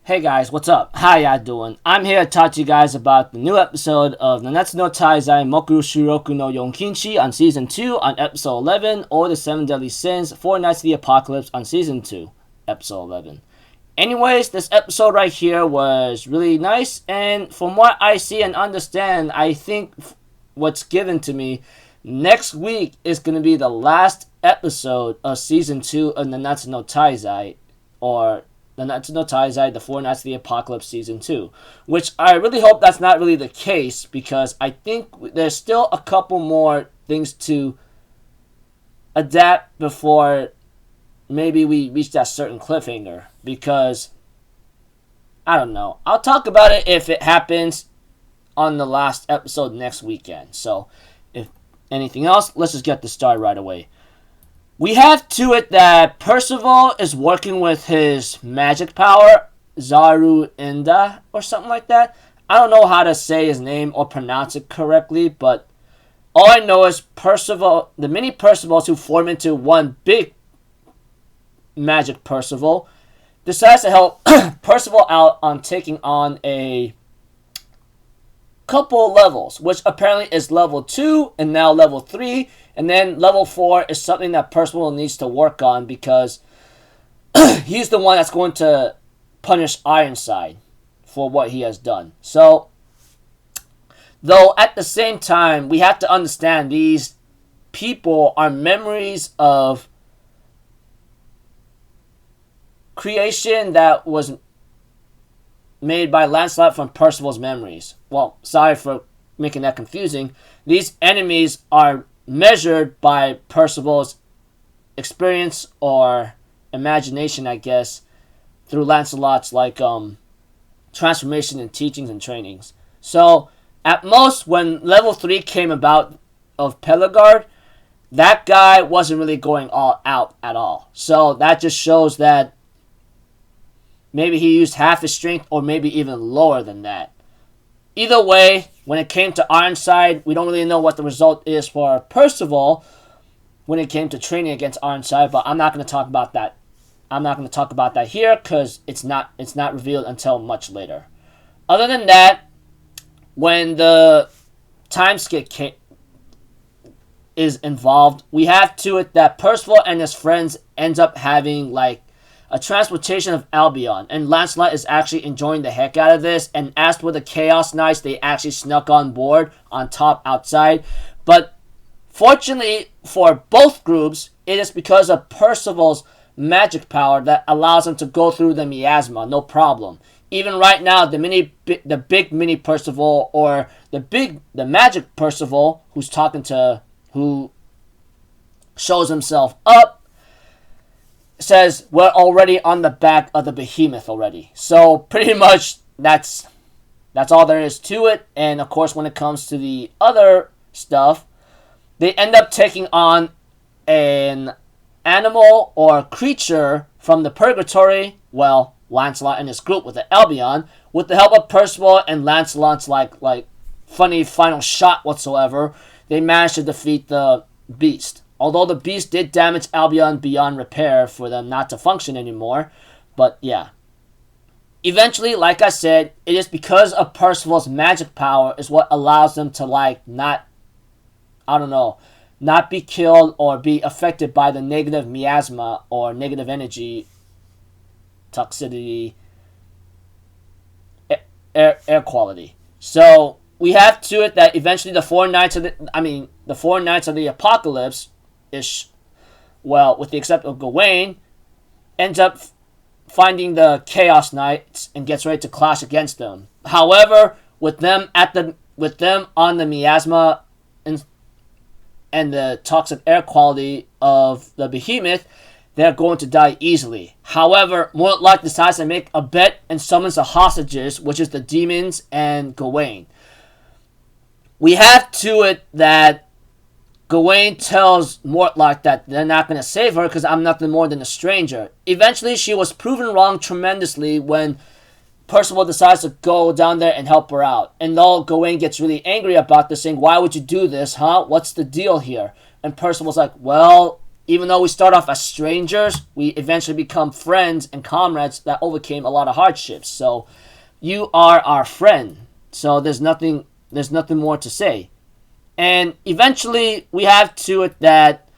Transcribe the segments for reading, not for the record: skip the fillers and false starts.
Hey guys, what's up? How y'all doing? I'm here to talk to you guys about the new episode of Nanatsu no Taizai Mokushiroku no Yonkishi on Season 2 on Episode 11, or the 7 Deadly Sins, 4 Nights of the Apocalypse on Season 2, Episode 11. Anyways, this episode right here was really nice, and from what I see and understand, I think what's given to me, next week is going to be the last episode of Season 2 of Nanatsu no Taizai, or Nanatsu no Taizai, the 4 Nights of the Apocalypse Season 2. Which I really hope that's not really the case, because I think there's still a couple more things to adapt before maybe we reach that certain cliffhanger. Because, I don't know. I'll talk about it if it happens on the last episode next weekend. So, if anything else, let's just get this started right away. We have to it that Percival is working with his magic power, Zaru Inda, or something like that. I don't know how to say his name or pronounce it correctly, but all I know is Percival, the mini Percivals who form into one big magic Percival, decides to help Percival out on taking on a couple levels, which apparently is level 2 and now level 3, and then level 4 is something that Percival needs to work on because he's the one that's going to punish Ironside for what he has done. So, though at the same time, we have to understand these people are memories of creation that was made by Lancelot from Percival's memories. Well, sorry for making that confusing. These enemies are measured by Percival's experience or imagination, I guess, through Lancelot's transformation and teachings and trainings. So, at most, when level 3 came about of Pelargard, that guy wasn't really going all out at all. So, that just shows that maybe he used half his strength or maybe even lower than that. Either way, when it came to Ironside, we don't really know what the result is for Percival when it came to training against Ironside, but I'm not going to talk about that. I'm not going to talk about that here because it's not revealed until much later. Other than that, when the time skip is involved, we have to it that Percival and his friends ends up having a transportation of Albion, and Lancelot is actually enjoying the heck out of this, and as for the Chaos Knights, they actually snuck on board on top outside, but fortunately for both groups, it is because of Percival's magic power that allows him to go through the miasma, no problem. Even right now, the big mini Percival, or the magic Percival, who shows himself up, says we're already on the back of the Behemoth already. So pretty much that's all there is to it. And of course, when it comes to the other stuff, they end up taking on an animal or creature from the purgatory. Well, Lancelot and his group with the Albion, with the help of Percival and Lancelot's funny final shot whatsoever, they managed to defeat the beast. Although the beast did damage Albion beyond repair for them not to function anymore. But yeah. Eventually, like I said, it is because of Percival's magic power is what allows them to not be killed or be affected by the negative miasma or negative energy, toxicity, air quality. So we have to it that eventually the four Knights of the Apocalypse with the exception of Gawain, ends up finding the Chaos Knights and gets ready to clash against them. However, with them on the miasma and the toxic air quality of the Behemoth, they're going to die easily. However, Mortlock decides to make a bet and summons the hostages, which is the demons and Gawain. We have to it that Gawain tells Mortlock that they're not going to save her because I'm nothing more than a stranger. Eventually, she was proven wrong tremendously when Percival decides to go down there and help her out. And though Gawain gets really angry about this, saying, why would you do this, huh? What's the deal here? And Percival's like, well, even though we start off as strangers, we eventually become friends and comrades that overcame a lot of hardships. So you are our friend. So there's nothing more to say. And eventually we have to it that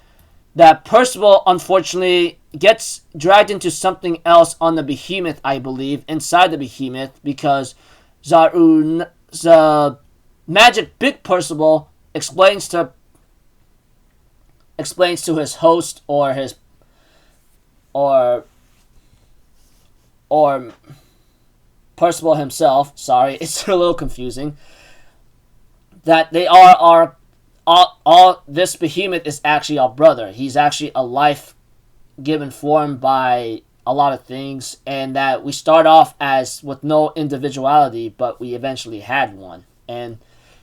Percival unfortunately gets dragged into something else on the Behemoth, I believe, inside the Behemoth, because the magic Big Percival explains to his host or Percival himself, sorry, it's a little confusing, that they are all this Behemoth is actually our brother. He's actually a life given form by a lot of things, and that we start off as with no individuality, but we eventually had one. And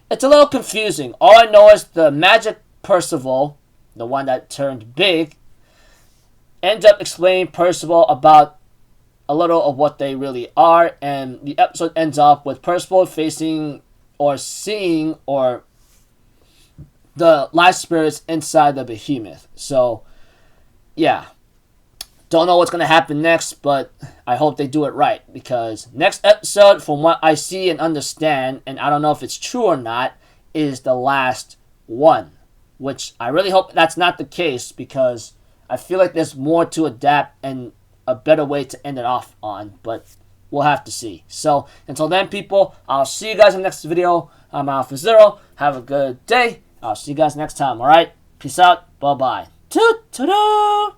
it's a little confusing. All I know is the magic Percival, the one that turned big, ends up explaining Percival about a little of what they really are, and the episode ends up with Percival facing or seeing or the life spirits inside the Behemoth. So, yeah. Don't know what's going to happen next, but I hope they do it right, because next episode, from what I see and understand, and I don't know if it's true or not, is the last one. Which I really hope that's not the case, because I feel like there's more to adapt and a better way to end it off on, but we'll have to see. So, until then, people, I'll see you guys in the next video. I'm Alpha Zero. Have a good day. I'll see you guys next time, alright? Peace out. Bye-bye. Ta-da!